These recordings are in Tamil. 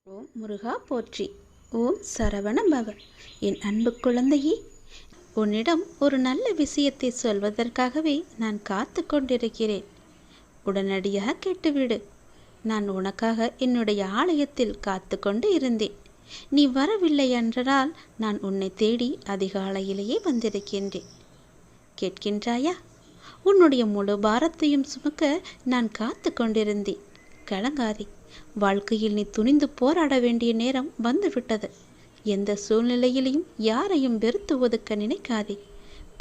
ஓம் முருகா போற்றி. ஓம் சரவண பவ. என் அன்பு குழந்தையே, உன்னிடம் ஒரு நல்ல விஷயத்தை சொல்வதற்காகவே நான் காத்து கொண்டிருக்கிறேன். உடனடியாக கேட்டுவிடு. நான் உனக்காக என்னுடைய ஆலயத்தில் காத்து கொண்டு இருந்தேன். நீ வரவில்லை என்றால் நான் உன்னை தேடி அதிகாலையிலேயே வந்திருக்கின்றேன். கேட்கின்றாயா? உன்னுடைய முழு பாரத்தையும் சுமக்க நான் காத்து கொண்டிருந்தேன். கலங்காதே. வாழ்க்கையில் நீ துணிந்து போராட வேண்டிய நேரம் வந்துவிட்டது. எந்த சூழ்நிலையிலையும் யாரையும் வெறுத்து ஒதுக்க நினைக்காதே.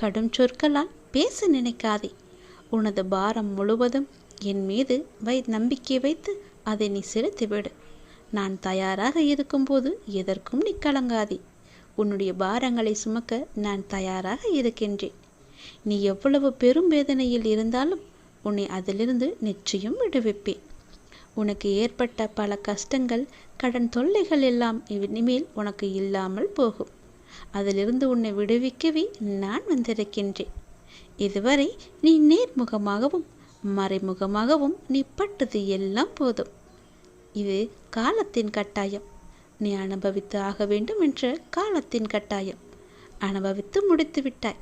கடும் சொற்களால் பேச நினைக்காதே. உனது பாரம் முழுவதும் என் மீது நம்பிக்கை வைத்து அதை நீ செலுத்திவிடு. நான் தயாராக இருக்கும்போது எதற்கும் நீ கலங்காதே. உன்னுடைய பாரங்களை சுமக்க நான் தயாராக இருக்கின்றேன். நீ எவ்வளவு பெரும் வேதனையில் இருந்தாலும் உன்னை அதிலிருந்து நிச்சயம் விடுவிப்பேன். உனக்கு ஏற்பட்ட பல கஷ்டங்கள், கடன் தொல்லைகள் எல்லாம் இனிமேல் உனக்கு இல்லாமல் போகும். அதிலிருந்து உன்னை விடுவிக்கவே நான் வந்திருக்கின்றேன். இதுவரை நீ நேர்முகமாகவும் மறைமுகமாகவும் நீ பட்டது எல்லாம் போதும். இது காலத்தின் கட்டாயம். நீ அனுபவித்து ஆக வேண்டும் என்ற காலத்தின் கட்டாயம். அனுபவித்து முடித்து விட்டாய்.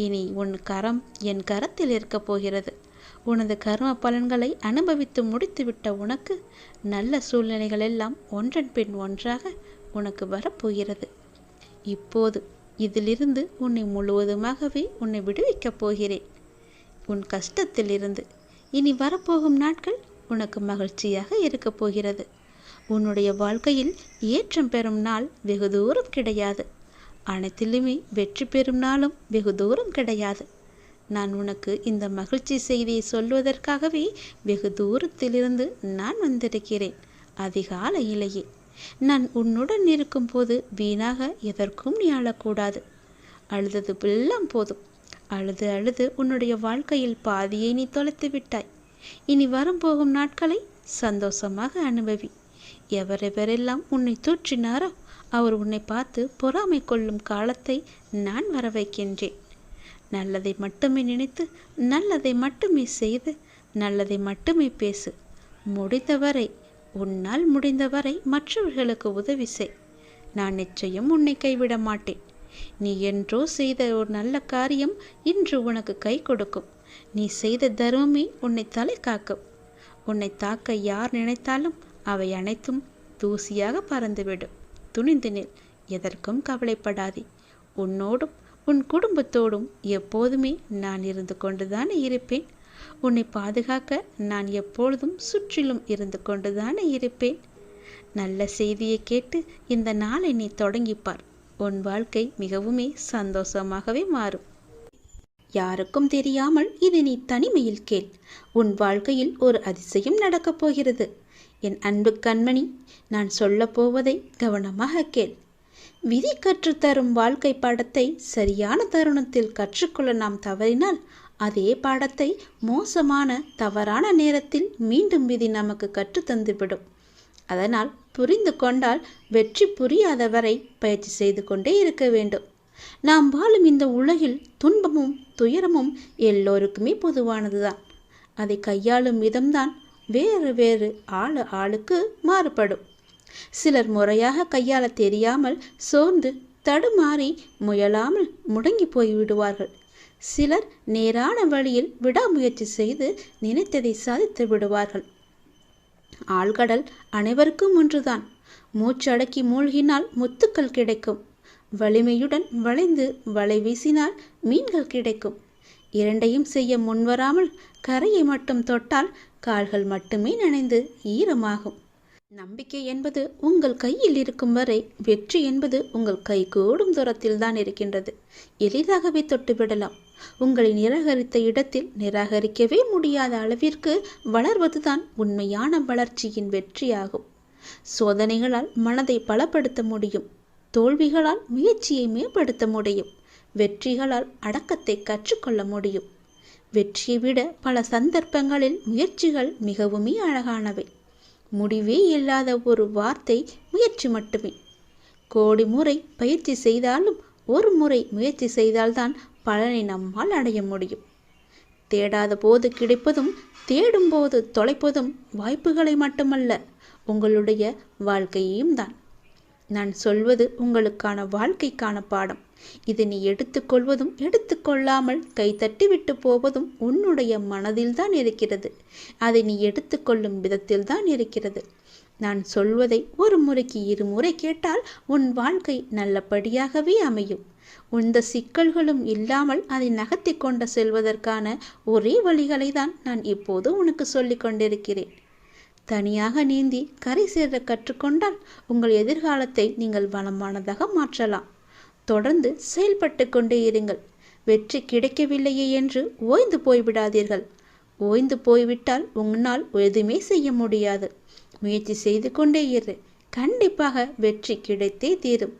இனி உன் கரம் என் கரத்தில் இருக்கப் போகிறது. உனது கர்ம பலன்களை அனுபவித்து முடித்துவிட்ட உனக்கு நல்ல சூழ்நிலைகள் எல்லாம் ஒன்றன் பின் ஒன்றாக உனக்கு வரப்போகிறது. இப்போது இதிலிருந்து உன்னை முழுவதுமாகவே உன்னை விடுவிக்கப் போகிறேன். உன் கஷ்டத்தில் இருந்து இனி வரப்போகும் நாட்கள் உனக்கு மகிழ்ச்சியாக இருக்கப் போகிறது. உன்னுடைய வாழ்க்கையில் ஏற்றம் பெறும் நாள் வெகு தூரம் கிடையாது. அனைத்திலுமே வெற்றி பெறும் நாளும் வெகு தூரம் கிடையாது. நான் உனக்கு இந்த மகிழ்ச்சி செய்தியை சொல்வதற்காகவே வெகு தூரத்திலிருந்து நான் வந்திருக்கிறேன். அதிகாலையிலேயே நான் உன்னுடன் இருக்கும்போது வீணாக எதற்கும் நீ அழக்கூடாது. அழுதது எல்லாம் போதும். அழுது அழுது உன்னுடைய வாழ்க்கையில் பாதியை நீ தொலைத்து விட்டாய். இனி வரப்போகும் நாட்களை சந்தோஷமாக அனுபவி. எவரெவரெல்லாம் உன்னை தூற்றினாரோ அவர் உன்னை பார்த்து பொறாமை கொள்ளும் காலத்தை நான் வர வைக்கின்றேன். நல்லதை மட்டுமே நினைத்து, நல்லதை மட்டுமே செய்து, நல்லதை மட்டுமே பேசு. முடிந்தவரை, உன்னால் முடிந்தவரை மற்றவர்களுக்கு உதவி செய். நான் நிச்சயம் உன்னை கைவிட மாட்டேன். நீ என்றோ செய்த ஒரு நல்ல காரியம் இன்று உனக்கு கை கொடுக்கும். நீ செய்த தர்மமே உன்னை தலை காக்கும். உன்னை தாக்க யார் நினைத்தாலும் அவை அனைத்தும் தூசியாக பறந்துவிடும். துணிந்து நில். எதற்கும் கவலைப்படாதே. உன்னோடும் உன் குடும்பத்தோடும் எப்போதுமே நான் இருந்து கொண்டுதானே இருப்பேன். உன்னை பாதுகாக்க நான் எப்பொழுதும் சுற்றிலும் இருந்து கொண்டுதானே இருப்பேன். நல்ல செய்தியை கேட்டு இந்த நாளை நீ தொடங்கிப்பார். உன் வாழ்க்கை மிகவுமே சந்தோஷமாகவே மாறும். யாருக்கும் தெரியாமல் இதை நீ தனிமையில் கேள். உன் வாழ்க்கையில் ஒரு அதிசயம் நடக்கப் போகிறது. என் அன்பு கண்மணி, நான் சொல்ல போவதை கவனமாக கேள். விதி கற்றுத்தரும் வாழ்க்கை பாடத்தை சரியான தருணத்தில் கற்றுக்கொள்ள நாம் தவறினால் அதே பாடத்தை மோசமான தவறான நேரத்தில் மீண்டும் விதி நமக்கு கற்றுத்தந்துவிடும். அதனால் புரிந்து கொண்டால் வெற்றி புரியாதவரை பயிற்சி செய்து கொண்டே இருக்க வேண்டும். நாம் வாழும் இந்த உலகில் துன்பமும் துயரமும் எல்லோருக்குமே பொதுவானதுதான். அதை கையாளும் விதம்தான் வேறு வேறு ஆளுக்கு மாறுபடும். சிலர் முறையாக கையாள தெரியாமல் சோர்ந்து தடுமாறி முயலாமல் முடங்கி போய்விடுவார்கள். சிலர் நேரான வழியில் விடாமுயற்சி செய்து நினைத்ததை சாதித்து விடுவார்கள். ஆழ்கடல் அனைவருக்கும் ஒன்றுதான். மூச்சடக்கி மூழ்கினால் முத்துக்கள் கிடைக்கும். வலிமையுடன் வளைந்து வலை வீசினால் மீன்கள் கிடைக்கும். இரண்டையும் செய்ய முன்வராமல் கரையை மட்டும் தொட்டால் கால்கள் மட்டுமே நனைந்து ஈரமாகும். நம்பிக்கை என்பது உங்கள் கையில் இருக்கும் வரை வெற்றி என்பது உங்கள் கை கூடும் தூரத்தில் தான் இருக்கின்றது. எளிதாகவே தொட்டுவிடலாம். உங்களை நிராகரித்த இடத்தில் நிராகரிக்கவே முடியாத அளவிற்கு வளர்வதுதான் உண்மையான வளர்ச்சியின் வெற்றியாகும். சோதனைகளால் மனதை பலப்படுத்த முடியும். தோல்விகளால் முயற்சியை மேம்படுத்த முடியும். வெற்றிகளால் அடக்கத்தை கற்றுக்கொள்ள முடியும். வெற்றியை விட பல சந்தர்ப்பங்களில் முயற்சிகள் மிகவுமே அழகானவை. முடிவே இல்லாத ஒரு வார்த்தை முயற்சி மட்டுமே. கோடி முறை பயிற்சி செய்தாலும் ஒரு முறை முயற்சி செய்தால்தான் பலனை நம்மால் அடைய முடியும். தேடாத போது கிடைப்பதும் தேடும் போது தொலைப்பதும் வாய்ப்புகளை மட்டுமல்ல, உங்களுடைய வாழ்க்கையையும் தான். நான் சொல்வது உங்களுக்கான வாழ்க்கைக்கான பாடம். இதை நீ எடுத்துக்கொள்வதும் எடுத்துக்கொள்ளாமல் கைத்தட்டி விட்டு போவதும் உன்னுடைய மனதில்தான் இருக்கிறது. அதை நீ எடுத்துக்கொள்ளும் விதத்தில்தான் இருக்கிறது. நான் சொல்வதை ஒரு முறைக்கு இருமுறை கேட்டால் உன் வாழ்க்கை நல்லபடியாகவே அமையும். இந்த சிக்கல்களும் இல்லாமல் அதை நகர்த்தி கொண்டு செல்வதற்கான ஒரே வழிகளை தான் நான் இப்போது உனக்கு சொல்லிக் கொண்டிருக்கிறேன். தனியாக நீந்தி கரை சேர கற்றுக்கொண்டால் உங்கள் எதிர்காலத்தை நீங்கள் வளமானதாக மாற்றலாம். தொடர்ந்து செயல்பட்டு கொண்டே இருங்கள். வெற்றி கிடைக்கவில்லையே என்று ஓய்ந்து போய்விடாதீர்கள். ஓய்ந்து போய்விட்டால் உன்னால் எதுவுமே செய்ய முடியாது. முயற்சி செய்து கொண்டே இரு. கண்டிப்பாக வெற்றி கிடைத்தே தீரும்.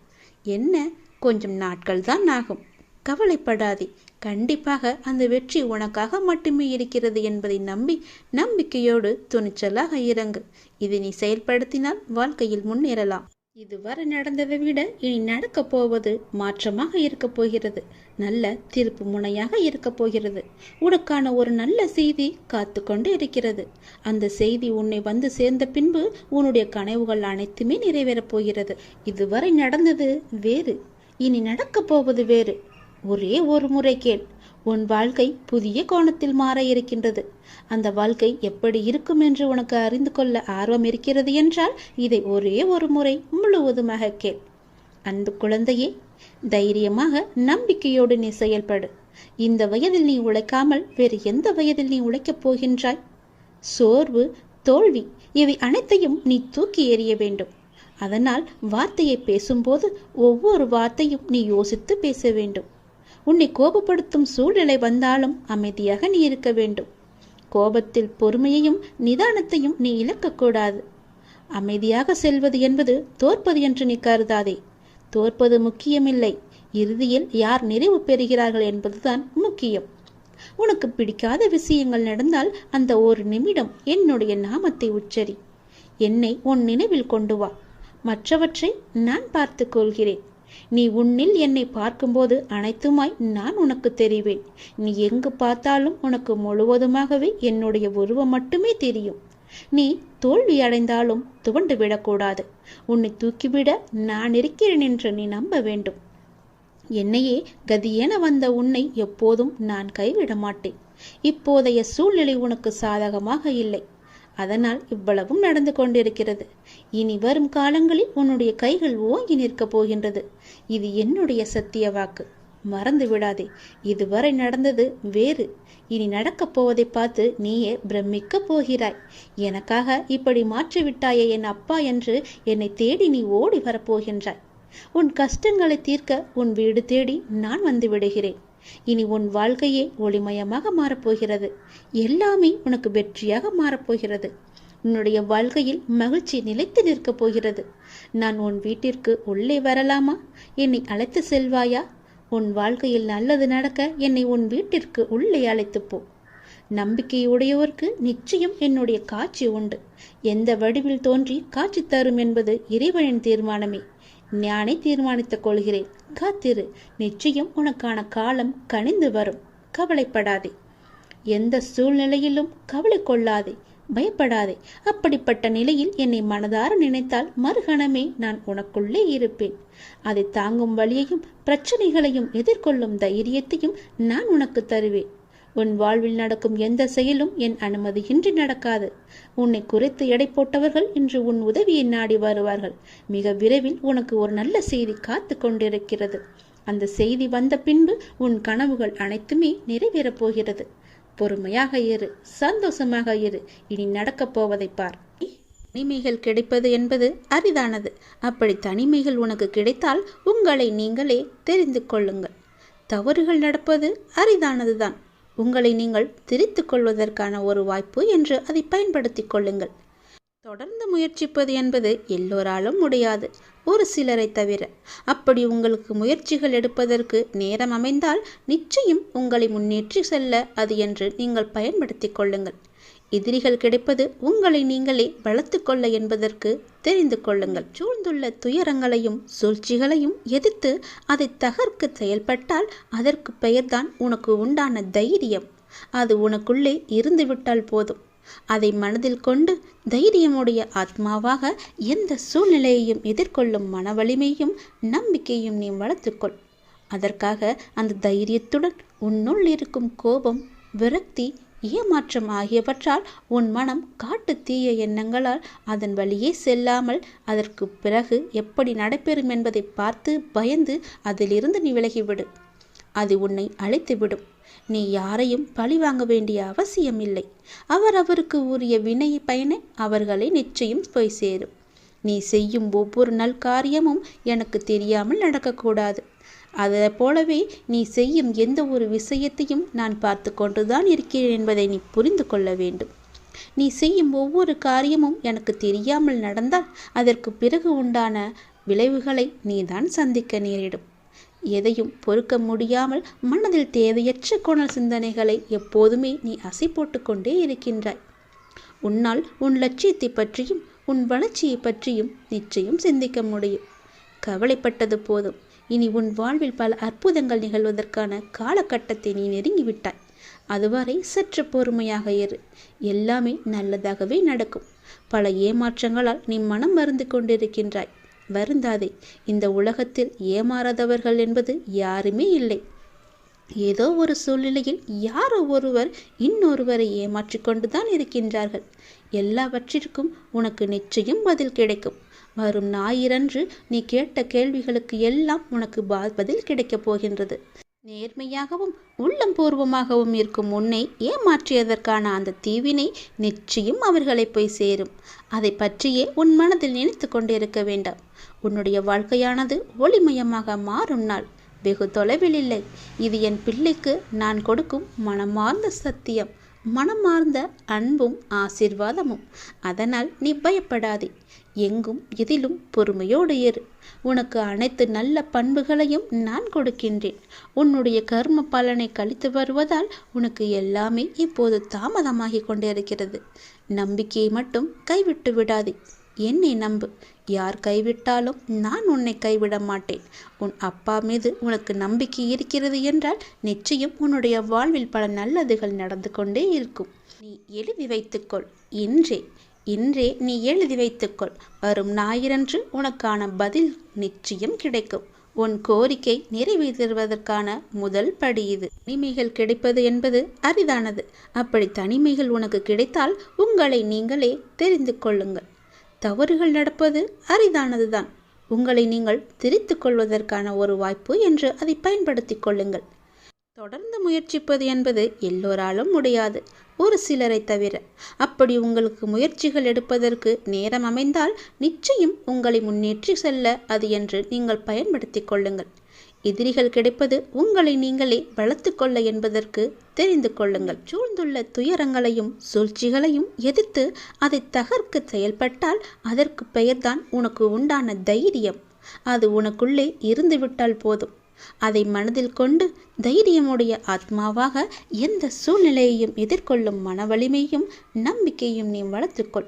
என்ன, கொஞ்சம் நாட்கள் தான் ஆகும். கவலைப்படாதே. கண்டிப்பாக அந்த வெற்றி உனக்காக மட்டுமே இருக்கிறது என்பதை நம்பி நம்பிக்கையோடு துணிச்சலாக இறங்கு. இதை நீ செயல்படுத்தினால் வாழ்க்கையில் முன்னேறலாம். இதுவரை நடந்ததை விட இனி நடக்கப் போவது மாற்றமாக இருக்கப் போகிறது. நல்ல திருப்பு முனையாக இருக்கப் போகிறது. உனக்கான ஒரு நல்ல செய்தி காத்து கொண்டு இருக்கிறது. அந்த செய்தி உன்னை வந்து சேர்ந்த பின்பு உன்னுடைய கனவுகள் அனைத்துமே நிறைவேறப் போகிறது. இதுவரை நடந்தது வேறு, இனி நடக்கப் போவது வேறு. ஒரே ஒரு முறை கேள். உன் வாழ்க்கை புதிய கோணத்தில் மாற இருக்கின்றது. அந்த வாழ்க்கை எப்படி இருக்கும் என்று உனக்கு அறிந்து கொள்ள ஆர்வம் இருக்கிறது என்றால் இதை ஒரே ஒரு முறை முழுவதுமாக கேள். அன்பு குழந்தையே, தைரியமாக நம்பிக்கையோடு நீ செயல்படு. இந்த வயதில் நீ உழைக்காமல் வேறு எந்த வயதில் நீ உழைக்கப் போகின்றாய்? சோர்வு, தோல்வி இவை அனைத்தையும் நீ தூக்கி எறிய வேண்டும். அதனால் வார்த்தையை பேசும்போது ஒவ்வொரு வார்த்தையும் நீ யோசித்து பேச வேண்டும். உன்னை கோபப்படுத்தும் சூழ்நிலை வந்தாலும் அமைதியாக நீ இருக்க வேண்டும். கோபத்தில் பொறுமையையும் நிதானத்தையும் நீ இழக்கக்கூடாது. அமைதியாக செல்வது என்பது தோற்பது என்று நீ கருதாதே. தோற்பது முக்கியமில்லை, இறுதியில் யார் நிறைவு பெறுகிறார்கள் என்பதுதான் முக்கியம். உனக்கு பிடிக்காத விஷயங்கள் நடந்தால் அந்த ஒரு நிமிடம் என்னுடைய நாமத்தை உச்சரி. என்னை உன் நினைவில் கொண்டு வா. மற்றவற்றை நான் பார்த்து கொள்கிறேன். நீ உன்னில் என்னை பார்க்கும்போது அனைத்துமாய் நான் உனக்கு தெரிவேன். நீ எங்கு பார்த்தாலும் உனக்கு முழுவதுமாகவே என்னுடைய உருவம் மட்டுமே தெரியும். நீ தோல்வி அடைந்தாலும் துவண்டு விடக்கூடாது. உன்னை தூக்கிவிட நான் இருக்கிறேன் என்று நீ நம்ப வேண்டும். என்னையே கதியென வந்த உன்னை எப்போதும் நான் கைவிட மாட்டேன். இப்போதைய சூழ்நிலை உனக்கு சாதகமாக இல்லை. அதனால் இவ்வளவும் நடந்து கொண்டிருக்கிறது. இனி வரும் காலங்களில் உன்னுடைய கைகள் ஓங்கி நிற்கப் போகின்றது. இது என்னுடைய சத்திய வாக்கு. மறந்து விடாதே. இதுவரை நடந்தது வேறு, இனி நடக்கப் போவதை பார்த்து நீயே பிரமிக்கப் போகிறாய். எனக்காக இப்படி மாற்றிவிட்டாயே என் அப்பா என்று என்னை தேடி நீ ஓடி வரப்போகின்றாய். உன் கஷ்டங்களை தீர்க்க உன் வீடு தேடி நான் வந்து விடுகிறேன். இனி உன் வாழ்க்கையே ஒளிமயமாக மாறப்போகிறது. எல்லாமே உனக்கு வெற்றியாக மாறப்போகிறது. உன்னுடைய வாழ்க்கையில் மகிழ்ச்சி நிலைத்து நிற்கப் போகிறது. நான் உன் வீட்டிற்கு உள்ளே வரலாமா? என்னை அழைத்து செல்வாயா? உன் வாழ்க்கையில் நல்லது நடக்க என்னை உன் வீட்டிற்கு உள்ளே அழைத்து போ. நம்பிக்கையுடையோருக்கு நிச்சயம் என்னுடைய காட்சி உண்டு. எந்த வடிவில் தோன்றி காட்சி தரும் என்பது இறைவனின் தீர்மானமே. நானே தீர்மானித்துக் கொள்கிறேன். காத்திரு. நிச்சயம் உனக்கான காலம் கனிந்து வரும். கவலைப்படாதே. எந்த சூழ்நிலையிலும் கவலை கொள்ளாதே, பயப்படாதே. அப்படிப்பட்ட நிலையில் என்னை மனதார நினைத்தால் மறுகணமே நான் உனக்குள்ளே இருப்பேன். அதை தாங்கும் வழியையும் பிரச்சனைகளையும் எதிர்கொள்ளும் தைரியத்தையும் நான் உனக்கு தருவேன். உன் வாழ்வில் நடக்கும் எந்த செயலும் என் அனுமதியின்றி நடக்காது. உன்னை குறைத்து எடை போட்டவர்கள் இன்று உன் உதவியை நாடி வருவார்கள். மிக விரைவில் உனக்கு ஒரு நல்ல செய்தி காத்து கொண்டிருக்கிறது. அந்த செய்தி வந்த பின்பு உன் கனவுகள் அனைத்துமே நிறைவேறப் போகிறது. பொறுமையாக இரு, சந்தோஷமாக இரு. இனி நடக்கப் போவதை பார். தனிமைகள் கிடைப்பது என்பது அரிதானது. அப்படி தனிமைகள் உனக்கு கிடைத்தால் உங்களை நீங்களே தெரிந்து கொள்ளுங்கள். தவறுகள் நடப்பது அரிதானதுதான். உங்களை நீங்கள் திரித்து கொள்வதற்கான ஒரு வாய்ப்பு என்று அதை பயன்படுத்தி கொள்ளுங்கள். தொடர்ந்து முயற்சிப்பது என்பது எல்லோராலும் முடியாது, ஒரு சிலரை தவிர. அப்படி உங்களுக்கு முயற்சிகள் எடுப்பதற்கு நேரம் அமைந்தால் நிச்சயம் உங்களை முன்னேற்றி செல்ல அது என்று நீங்கள் பயன்படுத்தி கொள்ளுங்கள். எதிரிகள் கிடைப்பது உங்களை நீங்களே வளர்த்து கொள்ள என்பதற்கு தெரிந்து கொள்ளுங்கள். சூழ்ந்துள்ள துயரங்களையும் சூழ்ச்சிகளையும் எதிர்த்து அதை தகர்க்க செயல்பட்டால் அதற்கு பெயர்தான் உனக்கு உண்டான தைரியம். அது உனக்குள்ளே இருந்துவிட்டால் போதும். அதை மனதில் கொண்டு தைரியமுடைய ஆத்மாவாக எந்த சூழ்நிலையையும் எதிர்கொள்ளும் மன வலிமையும் நம்பிக்கையும் நீ வளர்த்துக்கொள். அதற்காக அந்த தைரியத்துடன் உன்னுள் இருக்கும் கோபம், விரக்தி, ஏமாற்றம் ஆகியவற்றால் உன் மனம் காட்டு தீய எண்ணங்களால் அதன் வழியே செல்லாமல் அதற்கு பிறகு எப்படி நடைபெறும் என்பதை பார்த்து பயந்து அதிலிருந்து நீ விலகிவிடு. அது உன்னை அழைத்துவிடும். நீ யாரையும் பழி வாங்க வேண்டிய அவசியம் இல்லை. அவருக்கு உரிய வினை பயனை அவர்களை நிச்சயம் போய் சேரும். நீ செய்யும் ஒவ்வொரு நல்காரியமும் எனக்கு தெரியாமல் நடக்கக்கூடாது. அதை போலவே நீ செய்யும் எந்த ஒரு விஷயத்தையும் நான் பார்த்து கொண்டுதான் இருக்கிறேன் என்பதை நீ புரிந்து கொள்ள வேண்டும். நீ செய்யும் ஒவ்வொரு காரியமும் எனக்கு தெரியாமல் நடந்தால் அதற்கு பிறகு உண்டான விளைவுகளை நீதான் சந்திக்க நேரிடும். எதையும் பொறுக்க முடியாமல் மனதில் தேவையற்ற கோணல் சிந்தனைகளை எப்போதுமே நீ அசை போட்டு கொண்டே இருக்கின்றாய். உன்னால் உன் லட்சியத்தை பற்றியும் உன் வளர்ச்சியை பற்றியும் நிச்சயம் சிந்திக்க முடியும். கவலைப்பட்டது போதும். இனி உன் வாழ்வில் பல அற்புதங்கள் நிகழ்வதற்கான காலகட்டத்தை நீ நெருங்கிவிட்டாய். அதுவரை சற்று பொறுமையாக இரு. எல்லாமே நல்லதாகவே நடக்கும். பல ஏமாற்றங்களால் நீ மனம் மருந்து கொண்டிருக்கின்றாய். வருந்தாதே. இந்த உலகத்தில் ஏமாறாதவர்கள் என்பது யாருமே இல்லை. ஏதோ ஒரு சூழ்நிலையில் யாரோ ஒருவர் இன்னொருவரை ஏமாற்றி கொண்டுதான் இருக்கின்றார்கள். எல்லாவற்றிற்கும் உனக்கு நிச்சயம் பதில் கிடைக்கும். வரும் ஞாயிறன்று நீ கேட்ட கேள்விகளுக்கு எல்லாம் உனக்கு பதில் கிடைக்கப் போகின்றது. நேர்மையாகவும் உள்ளம் பூர்வமாகவும் இருக்கும் உன்னை ஏமாற்றியதற்கான அந்த தீவினை நிச்சயம் அவர்களை போய் சேரும். அதை பற்றியே உன் மனதில் நினைத்து கொண்டிருக்க வேண்டாம். உன்னுடைய வாழ்க்கையானது ஒளிமயமாக மாறும் நாள் வெகு தொலைவில் இல்லை. இது என் பிள்ளைக்கு நான் கொடுக்கும் மனமார்ந்த சத்தியம், மனமார்ந்த அன்பும் ஆசீர்வாதமும். அதனால் நீ பயப்படாதே. எங்கும் எதிலும் பொறுமையோடு இரு. உனக்கு அனைத்து நல்ல பண்புகளையும் நான் கொடுக்கின்றேன். உன்னுடைய கர்ம பலனை கழித்து வருவதால் உனக்கு எல்லாமே இப்போது தாமதமாகி கொண்டிருக்கிறது. நம்பிக்கையை மட்டும் கைவிட்டு விடாதே. என்னை நம்பு. யார் கைவிட்டாலும் நான் உன்னை கைவிட மாட்டேன். உன் அப்பா மீது உனக்கு நம்பிக்கை இருக்கிறது என்றால் நிச்சயம் உன்னுடைய வாழ்வில் பல நல்லதுகள் நடந்து கொண்டே இருக்கும். நீ எழுதி வைத்துக்கொள். இன்றே நீ எழுதி வைத்துக்கொள். வரும் ஞாயிறன்று உனக்கான பதில் நிச்சயம் கிடைக்கும். உன் கோரிக்கை நிறைவேற்றுவதற்கான முதல் படி இது. தனிமைகள் கிடைப்பது என்பது அரிதானது. அப்படி தனிமைகள் உனக்கு கிடைத்தால் உங்களை நீங்களே தெரிந்து கொள்ளுங்கள். தவறுகள் நடப்பது அரிதானதுதான். உங்களை நீங்கள் திரித்து கொள்வதற்கான ஒரு வாய்ப்பு என்று அதை பயன்படுத்தி கொள்ளுங்கள். தொடர்ந்து முயற்சிப்பது என்பது எல்லோராலும் முடியாது, ஒரு சிலரை தவிர. அப்படி உங்களுக்கு முயற்சிகள் எடுப்பதற்கு நேரம் அமைந்தால் நிச்சயம் உங்களை முன்னேற்றி செல்ல அது என்று நீங்கள் பயன்படுத்தி கொள்ளுங்கள். எதிரிகள் கிடைப்பது உங்களை நீங்களே வளர்த்து கொள்ள என்பதற்கு தெரிந்து கொள்ளுங்கள். சூழ்ந்துள்ள துயரங்களையும் சூழ்ச்சிகளையும் எதிர்த்து அதை தகர்க்க செயல்பட்டால் அதற்கு பெயர்தான் உனக்கு உண்டான தைரியம். அது உனக்குள்ளே இருந்துவிட்டால் போதும். அதை மனதில் கொண்டு தைரியமுடைய ஆத்மாவாக எந்த சூழ்நிலையையும் எதிர்கொள்ளும் மன வலிமையும் நம்பிக்கையும் நீ வளர்த்துக்கொள்.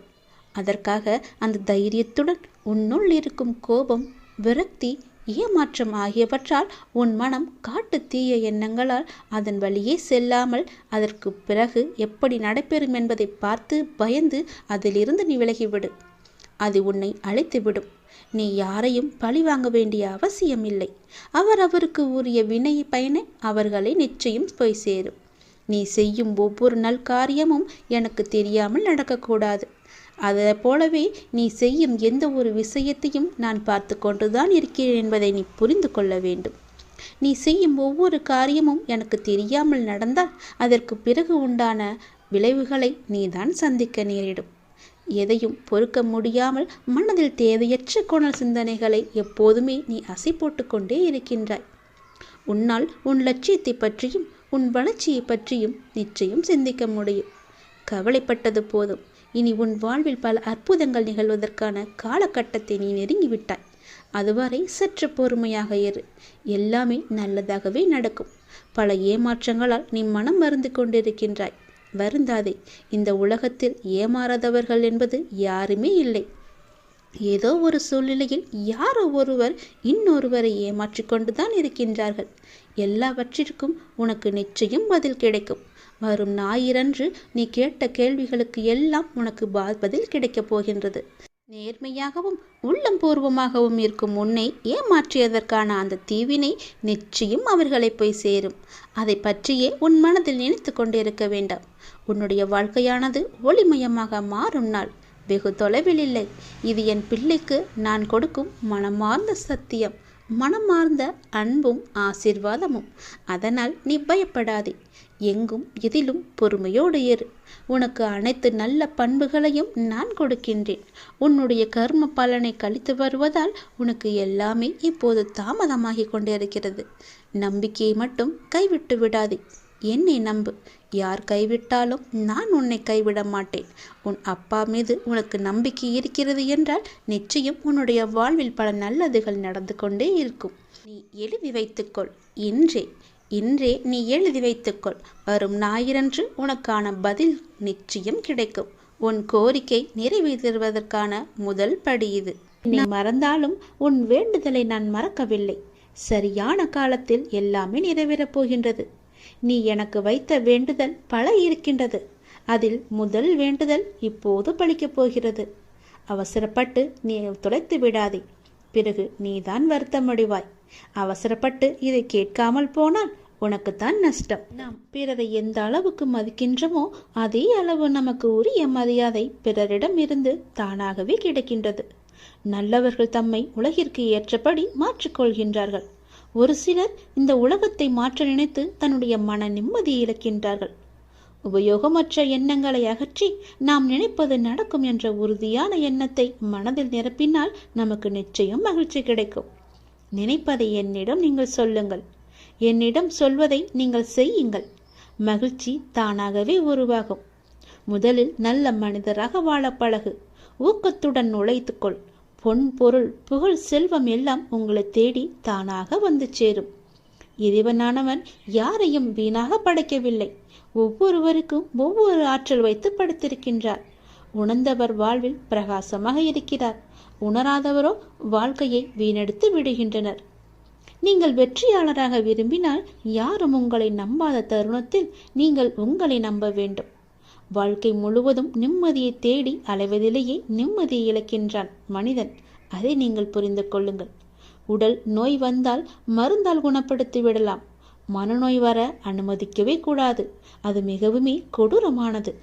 அதற்காக அந்த தைரியத்துடன் உன்னுள் இருக்கும் கோபம், விரக்தி, ஏமாற்றம் ஆகியவற்றால் உன் மனம் காட்டு தீய எண்ணங்களால் அதன் வழியே செல்லாமல் அதற்கு பிறகு எப்படி நடைபெறும் என்பதை பார்த்து பயந்து அதிலிருந்து நீ விலகிவிடு. அது உன்னை அழைத்துவிடும். நீ யாரையும் பழி வாங்க வேண்டிய அவசியம் இல்லை. அவருக்கு உரிய வினை பயனை அவர்களை நிச்சயம் போய் சேரும். நீ செய்யும் ஒவ்வொரு நல்காரியமும் எனக்கு தெரியாமல் நடக்கக்கூடாது. அதை போலவே நீ செய்யும் எந்த ஒரு விஷயத்தையும் நான் பார்த்து கொண்டுதான் இருக்கிறேன் என்பதை நீ புரிந்து கொள்ள வேண்டும். நீ செய்யும் ஒவ்வொரு காரியமும் எனக்கு தெரியாமல் நடந்தால் அதற்கு பிறகு உண்டான விளைவுகளை நீதான் சந்திக்க நேரிடும். எதையும் பொறுக்க முடியாமல் மனதில் தேவையற்ற கோணல் சிந்தனைகளை எப்போதுமே நீ அசை போட்டு கொண்டே இருக்கின்றாய். உன்னால் உன் லட்சியத்தை பற்றியும் உன் வளர்ச்சியை பற்றியும் நிச்சயம் சிந்திக்க முடியும். கவலைப்பட்டது போதும். இனி உன் வாழ்வில் பல அற்புதங்கள் நிகழ்வதற்கான காலகட்டத்தை நீ நெருங்கிவிட்டாய். அதுவரை சற்று பொறுமையாக இரு. எல்லாமே நல்லதாகவே நடக்கும். பல ஏமாற்றங்களால் நீ மனம் மருந்து கொண்டிருக்கின்றாய். வருந்தாதே. இந்த உலகத்தில் ஏமாறாதவர்கள் என்பது யாருமே இல்லை. ஏதோ ஒரு சூழ்நிலையில் யாரோ ஒருவர் இன்னொருவரை ஏமாற்றி கொண்டுதான் இருக்கின்றார்கள். எல்லாவற்றிற்கும் உனக்கு நிச்சயம் பதில் கிடைக்கும். வரும் ஞாயிறன்று நீ கேட்ட கேள்விகளுக்கு எல்லாம் உனக்கு பதில் கிடைக்கப் போகின்றது. நேர்மையாகவும் உள்ளம் பூர்வமாகவும் இருக்கும் உன்னை ஏமாற்றியதற்கான அந்த தீவினை நிச்சயம் அவர்களை போய் சேரும். அதை பற்றியே உன் மனதில் நினைத்து கொண்டிருக்க வேண்டாம். உன்னுடைய வாழ்க்கையானது ஒளிமயமாக மாறும் நாள் வெகு தொலைவில் இல்லை. இது என் பிள்ளைக்கு நான் கொடுக்கும் மனமார்ந்த சத்தியம், மனமார்ந்த அன்பும் ஆசீர்வாதமும். அதனால் நீ பயப்படாதே. எங்கும் எதிலும் பொறுமையோடு இரு. உனக்கு அனைத்து நல்ல பண்புகளையும் நான் கொடுக்கின்றேன். உன்னுடைய கர்ம பலனை கழித்து வருவதால் உனக்கு எல்லாமே இப்போது தாமதமாகி கொண்டிருக்கிறது. நம்பிக்கையை மட்டும் கைவிட்டு விடாதே. என்னை நம்பு. யார் கைவிட்டாலும் நான் உன்னை கைவிட மாட்டேன். உன் அப்பா மீது உனக்கு நம்பிக்கை இருக்கிறது என்றால் நிச்சயம் உன்னுடைய வாழ்வில் பல நல்லதுகள் நடந்து கொண்டே இருக்கும். நீ எழுதி வைத்துக்கொள். இன்றே நீ எழுதி வைத்துக்கொள். வரும் ஞாயிறன்று உனக்கான பதில் நிச்சயம் கிடைக்கும். உன் கோரிக்கை நிறைவேற்றுவதற்கான முதல் படி இது. நீ மறந்தாலும் உன் வேண்டுதலை நான் மறக்கவில்லை. சரியான காலத்தில் எல்லாமே நிறைவேறப் போகின்றது. நீ எனக்கு வைத்த வேண்டுதல் பல இருக்கின்றது. அதில் முதல் வேண்டுதல் இப்போது பலிக்கப் போகிறது. அவசரப்பட்டு நீ தொலைத்து விடாதே. பிறகு நீதான் வருத்தமடைவாய். அவசரப்பட்டு இதை கேட்காமல் போனால் உனக்குத்தான் நஷ்டம். நாம் பிறரை எந்த அளவுக்கு மதிக்கின்றோமோ அதே அளவு நமக்கு உரிய மரியாதை பிறரிடம் இருந்து தானாகவே கிடைக்கின்றது. நல்லவர்கள் தம்மை உலகிற்கு ஏற்றபடி மாற்றிக்கொள்கின்றார்கள். ஒரு சிலர் இந்த உலகத்தை மாற்ற நினைத்து தன்னுடைய மன நிம்மதியை இழக்கின்றார்கள். உபயோகமற்ற எண்ணங்களை அகற்றி நாம் நினைப்பது நடக்கும் என்ற உறுதியான எண்ணத்தை மனதில் நிரப்பினால் நமக்கு நிச்சயம் மகிழ்ச்சி கிடைக்கும். நினைப்பதை என்னிடம் நீங்கள் சொல்லுங்கள். என்னிடம் சொல்வதை நீங்கள் செய்யுங்கள். மகிழ்ச்சி தானாகவே உருவாகும். முதலில் நல்ல மனிதராக வாழ பழகு. ஊக்கத்துடன் உழைத்துக்கொள். பொன், பொருள், புகழ், செல்வம் எல்லாம் உங்களை தேடி தானாக வந்து சேரும். இறைவனானவன் யாரையும் வீணாக படைக்கவில்லை. ஒவ்வொருவருக்கும் ஒவ்வொரு ஆற்றல் வைத்து படைத்திருக்கின்றார். உணர்ந்தவர் வாழ்வில் பிரகாசமாக இருக்கிறார். உணராதவரோ வாழ்க்கையை வீணெடுத்து விடுகின்றனர். நீங்கள் வெற்றியாளராக விரும்பினால் யாரும் உங்களை நம்பாத தருணத்தில் நீங்கள் உங்களை நம்ப வேண்டும். வாழ்க்கை முழுவதும் நிம்மதியை தேடி அலைவதிலேயே நிம்மதியை இழக்கின்றான் மனிதன். அதை நீங்கள் புரிந்து கொள்ளுங்கள். உடல் நோய் வந்தால் மருந்தால் குணப்படுத்தி விடலாம். மனநோய் வர அனுமதிக்கவே கூடாது. அது மிகவுமே கொடூரமானது.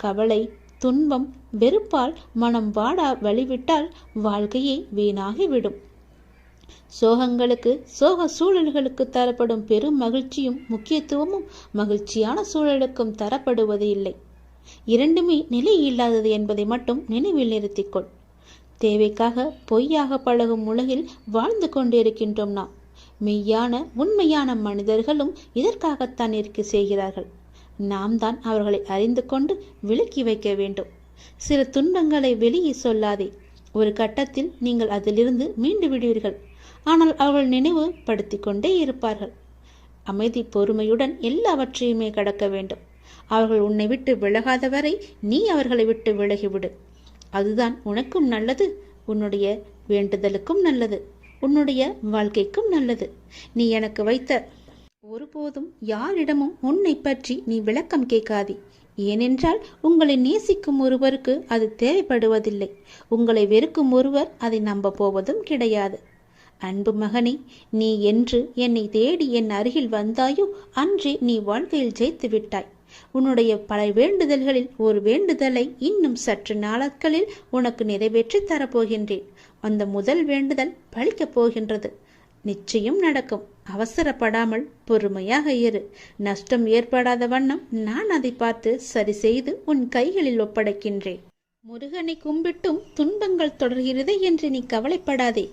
கவலை, துன்பம், வெறுப்பால் மனம் வாடா வழிவிட்டால் வாழ்க்கையே வீணாகிவிடும். சோகங்களுக்கு, சோக சூழல்களுக்கு தரப்படும் பெரும் மகிழ்ச்சியும் முக்கியத்துவமும் மகிழ்ச்சியான சூழலுக்கும் தரப்படுவது இல்லை. இரண்டுமே நிலை இல்லாதது என்பதை மட்டும் நினைவில் நிறுத்திக்கொள். தேவைக்காக பொய்யாக பழகும் உலகில் வாழ்ந்து கொண்டிருக்கின்றோம் நாம். மெய்யான உண்மையான மனிதர்களும் இதற்காகத்தான் இருக்க செய்கிறார்கள். நாம் தான் அவர்களை அறிந்து கொண்டு விலக்கி வைக்க வேண்டும். சில துன்பங்களை வெளியே சொல்லாதே. ஒரு கட்டத்தில் நீங்கள் அதிலிருந்து மீண்டு விடுவீர்கள். ஆனால் அவர்கள் நினைவு படுத்தி கொண்டே இருப்பார்கள். அமைதி, பொறுமையுடன் எல்லாவற்றையுமே கடக்க வேண்டும். அவர்கள் உன்னை விட்டு விலகாத வரை நீ அவர்களை விட்டு விலகிவிடு. அதுதான் உனக்கும் நல்லது, உன்னுடைய வேண்டுதலுக்கும் நல்லது, உன்னுடைய வாழ்க்கைக்கும் நல்லது. நீ எனக்கு வைத்த ஒருபோதும் யாரிடமும் உன்னை பற்றி நீ விளக்கம் கேட்காதே. ஏனென்றால் உங்களை நேசிக்கும் ஒருவருக்கு அது தேவைப்படுவதில்லை. உங்களை வெறுக்கும் ஒருவர் அதை நம்ப போவதும் கிடையாது. அன்பு மகனே, நீ என்று என்னை தேடி என் அருகில் வந்தாயோ அன்றே நீ வாழ்க்கையில் ஜெயித்து விட்டாய். உன்னுடைய பல வேண்டுதல்களில் ஒரு வேண்டுதலை இன்னும் சற்று நாட்களில் உனக்கு நிறைவேற்றி தரப்போகின்றேன். அந்த முதல் வேண்டுதல் பலிக்கப் போகின்றது. நிச்சயம் நடக்கும். அவசரப்படாமல் பொறுமையாக இரு. நஷ்டம் ஏற்படாத வண்ணம் நான் அதை பார்த்து சரி செய்து உன் கைகளில் ஒப்படைக்கின்றேன். முருகனை கும்பிட்டும் துன்பங்கள் தொடர்கிறது என்று நீ கவலைப்படாதே.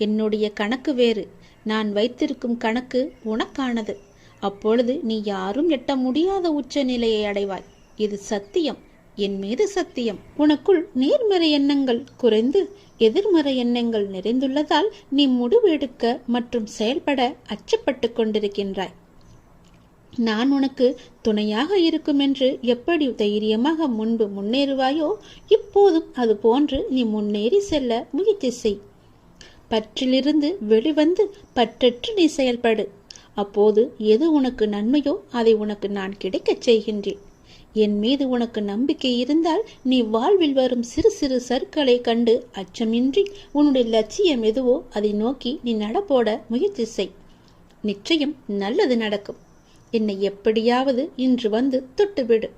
என்னுடைய கணக்கு வேறு. நான் வைத்திருக்கும் கணக்கு உனக்கானது. அப்பொழுது நீ யாரும் எட்ட முடியாத உச்ச நிலையை அடைவாய். இது சத்தியம், என் மீது சத்தியம். உனக்குள் நேர்மறை எண்ணங்கள் குறைந்து எதிர்மறை எண்ணங்கள் நிறைந்துள்ளதால் நீ முடிவு எடுக்க மற்றும் செயல்பட அச்சப்பட்டு கொண்டிருக்கின்றாய். நான் உனக்கு துணையாக இருக்கும் என்று எப்படி தைரியமாக முன்பு முன்னேறுவாயோ இப்போதும் அது போன்று நீ முன்னேறி செல்ல முயற்சி செய். பற்றிலிருந்து வெளிவந்து பற்றற்று நீ செயல்படு. அப்போது எது உனக்கு நன்மையோ அதை உனக்கு நான் கிடைக்கச் செய்கின்றேன். என் மீது உனக்கு நம்பிக்கை இருந்தால் நீ வாழ்வில் வரும் சிறு சிறு சறுக்களை கண்டு அச்சமின்றி உன்னுடைய லட்சியம் எதுவோ அதை நோக்கி நீ நடப்போட முயற்சி செய். நிச்சயம் நல்லது நடக்கும். என்னை எப்படியாவது இன்று வந்து தொட்டுவிடு.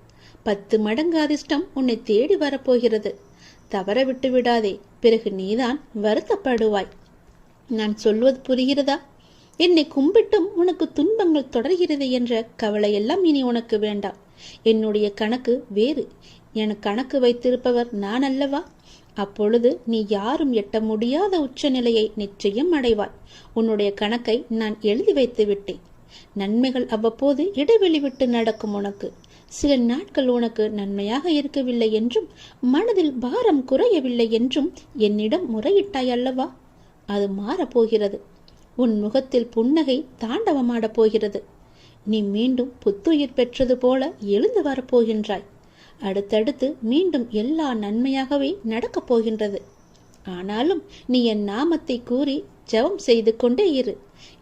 10 மடங்கு அதிர்ஷ்டம் உன்னை தேடி வரப்போகிறது. தவற விட்டு விடாதே, பிறகு நீதான் வருத்தப்படுவாய். நான் சொல்வது புரிகிறதா? என்னை கும்பிட்டும் உனக்கு துன்பங்கள் தொடர்கிறது என்ற கவலையெல்லாம் இனி உனக்கு வேண்டாம். என்னுடைய கணக்கு வேறு. என கணக்கு வைத்திருப்பவர் நான் அல்லவா? அப்பொழுது நீ யாரும் எட்ட முடியாத உச்சநிலையை நிச்சயம் அடைவாய். உன்னுடைய கணக்கை நான் எழுதி வைத்து விட்டேன். நன்மைகள் அவ்வப்போது இடைவெளி விட்டு நடக்கும். உனக்கு சில நாட்கள் உனக்கு நன்மையாக இருக்கவில்லை என்றும் மனதில் பாரம் குறையவில்லை என்றும் என்னிடம் முறையிட்டாய் அல்லவா? அது மாறப்போகிறது. உன் முகத்தில் புன்னகை தாண்டவமாடப் போகிறது. நீ மீண்டும் புத்துயிர் பெற்றது போல எழுந்து வரப்போகின்றாய். அடுத்தடுத்து மீண்டும் எல்லா நன்மையாகவே நடக்கப் போகின்றது. ஆனாலும் நீ என் நாமத்தை கூறி ஜெபம் செய்து கொண்டே இரு.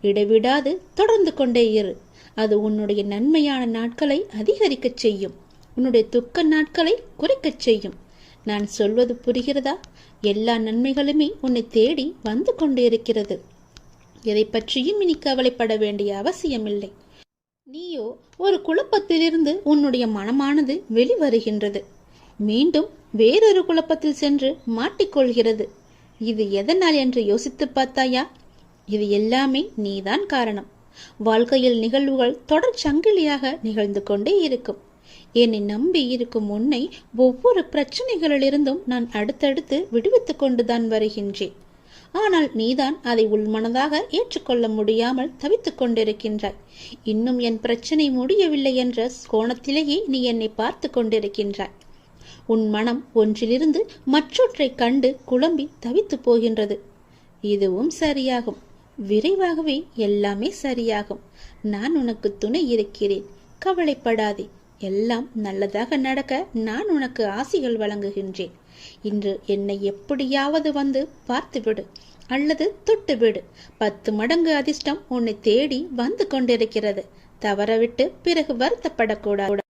இடைவிடாது தொடர்ந்து கொண்டே இரு. அது உன்னுடைய நன்மையான நாட்களை அதிகரிக்கச் செய்யும். உன்னுடைய துக்க நாட்களை குறைக்கச் செய்யும். நான் சொல்வது புரிகிறதா? எல்லா நன்மைகளுமே உன்னை தேடி வந்து கொண்டு இருக்கிறது. எதை பற்றியும் இனி கவலைப்பட வேண்டிய அவசியமில்லை. நீயோ ஒரு குழப்பத்திலிருந்து உன்னுடைய மனமானது வெளிவருகின்றது. மீண்டும் வேறொரு குழப்பத்தில் சென்று மாட்டிக்கொள்கிறது. இது எதனால் என்று யோசித்து பார்த்தாயா? இது எல்லாமே நீதான் காரணம். வாழ்க்கையில் நிகழ்வுகள் தொடர் சங்கிலியாக நிகழ்ந்து கொண்டே இருக்கும். என்னை நம்பி இருக்கும் உன்னை ஒவ்வொரு பிரச்சனைகளிலிருந்தும் நான் அடுத்தடுத்து விடுவித்துக் கொண்டுதான் வருகின்றேன். ஆனால் நீதான் அதை உள்மனதாக ஏற்றுக்கொள்ள முடியாமல் தவித்துக் கொண்டிருக்கின்றாய். இன்னும் என் பிரச்சனை முடியவில்லை என்ற கோணத்திலேயே நீ என்னை பார்த்து கொண்டிருக்கின்றாய். உன் மனம் ஒன்றிலிருந்து மற்றொன்றை கண்டு குழம்பி தவித்து போகின்றது. இதுவும் சரியாகும். விரைவாகவே எல்லாமே சரியாகும். நான் உனக்கு துணை இருக்கிறேன். கவலைப்படாதே. எல்லாம் நல்லதாக நடக்க நான் உனக்கு ஆசிகள் வழங்குகின்றேன். இன்று என்னை எப்படியாவது வந்து பார்த்துவிடு அல்லது தொட்டுவிடு. 10 மடங்கு அதிர்ஷ்டம் உன்னை தேடி வந்து கொண்டிருக்கிறது. தவறவிட்டு பிறகு வருத்தப்படக்கூடாது.